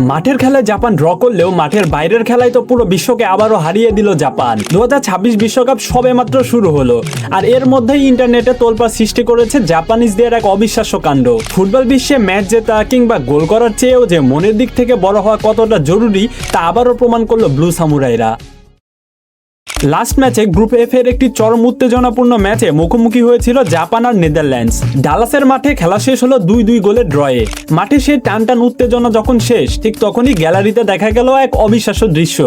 মাঠের খেলায় Japan draw করলেও মাঠের বাইরের খেলায় তো পুরো বিশ্বকে আবারও হারিয়ে দিল জাপান। 2026 বিশ্বকাপ সবেমাত্র শুরু হলো, আর এর মধ্যেই ইন্টারনেটে তোলপাড় সৃষ্টি করেছে জাপানিজদের এক অবিশ্বাস্য কাণ্ড। ফুটবল বিশ্বে ম্যাচ জেতা কিংবা গোল করার চেয়েও যে মনের দিক থেকে বড় হওয়া কতটা জরুরি তা আবারও প্রমাণ করলো ব্লু সামুরাইরা। লাস্ট ম্যাচে গ্রুপ এফ এর একটি চরম উত্তেজনাপূর্ণ ম্যাচে মুখোমুখি হয়েছিল জাপান আর নেদারল্যান্ডস। ডালাসের মাঠে খেলা শেষ হলো 2-2 গোলের ড্রয়ে। মাঠে সেই টানটান উত্তেজনা যখন শেষ, ঠিক তখনই গ্যালারিতে দেখা গেল এক অবিশ্বাস্য দৃশ্য।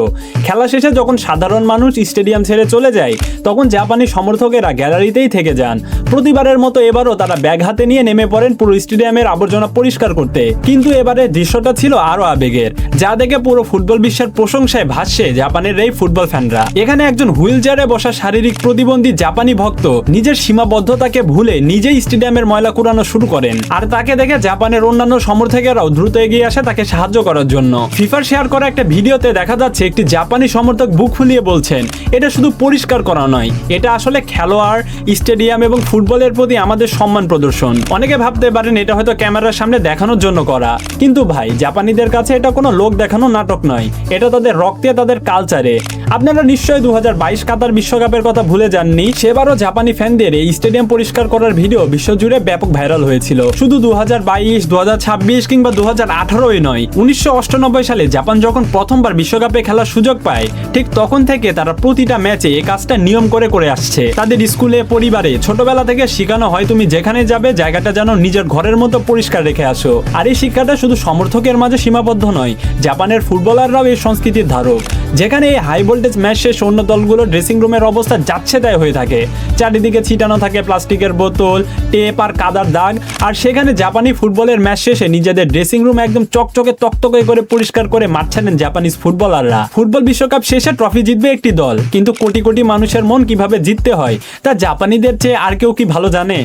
খেলা শেষে যখন সাধারণ মানুষ স্টেডিয়াম ছেড়ে চলে যায়, তখন জাপানি সমর্থকেরা গ্যালারিতেই থেকে যান। প্রতিবারের মতো এবারও তারা ব্যাগ হাতে নিয়ে নেমে পড়েন পুরো স্টেডিয়ামের আবর্জনা পরিষ্কার করতে। কিন্তু এবারে দৃশ্যটা ছিল আরো আবেগের, যা দেখে পুরো ফুটবল বিশ্বের প্রশংসায় ভাসছে জাপানের এই ফুটবল ফ্যানরা। এখানে একজন হুইল চেয়ারে বসা শারীরিক প্রতিবন্ধী জাপানি ভক্ত নিজের সীমাবদ্ধতাকে ভুলে নিজেই স্টেডিয়ামের ময়লা কুড়ানো শুরু করেন, আর তাকে দেখে জাপানের অন্যান্য সমর্থকেরাও দ্রুত এগিয়ে আসে তাকে সাহায্য করার জন্য। ফিফার শেয়ার করা একটা ভিডিওতে দেখা যাচ্ছে একটি জাপানি সমর্থক বুক ফুলিয়ে বলছেন, এটা শুধু পরিষ্কার করা নয়, এটা আসলে খেলোয়াড়, স্টেডিয়াম এবং ফুটবলের প্রতি আমাদের সম্মান প্রদর্শন। অনেকে ভাবতে পারেন এটা হয়তো ক্যামেরার সামনে দেখানোর জন্য করা, কিন্তু ভাই, জাপানিদের কাছে এটা কোনো লোক দেখানো নাটক নয়, এটা তাদের রক্তে, তাদের কালচারে। আপনারা নিশ্চয়ই 2022 কাতার বিশ্বকাপের কথা ভুলে যাননি। সেবারও জাপানি ফ্যানদের এই স্টেডিয়াম পরিষ্কার করার ভিডিও বিশ্বজুড়ে ব্যাপক ভাইরাল হয়েছিল। শুধু 2022, 2026 কিংবা 2018ই নয়, 1998 সালে জাপান যখন প্রথমবার বিশ্বকাপে খেলার সুযোগ পায়, ঠিক তখন থেকে তারা প্রতিটা ম্যাচে এই কাজটা নিয়ম করে আসছে। তাদের স্কুলে, পরিবারে ছোটবেলা থেকে শেখানো হয় তুমি যেখানে যাবে জায়গাটা যেন নিজের ঘরের মতো পরিষ্কার রেখে আসো। আর এই শিক্ষাটা শুধু সমর্থকের মাঝে সীমাবদ্ধ নয়, জাপানের ফুটবলাররাও এই সংস্কৃতির ধারক। যেখানে এই হাই ভোল্টেজ ম্যাচ শেষ অন্য দলগুলোর ড্রেসিং রুমের অবস্থা যাচ্ছে তাই হয়ে থাকে, চারিদিকে ছিটানো থাকে প্লাস্টিকের বোতল, টেপ আর কাদার দাগ। আর সেখানে জাপানি ফুটবলের ম্যাচ শেষে নিজেদের ড্রেসিং রুম একদম চকচকে তকতকে করে পরিষ্কার করে মাঠ ছাড়েন জাপানিজ ফুটবলাররা। ফুটবল বিশ্বকাপ শেষে ট্রফি জিতবে একটি দল, কিন্তু কোটি কোটি মানুষের মন কিভাবে জিততে হয় তা জাপানিদের চেয়ে আর কেউ কি ভালো জানে?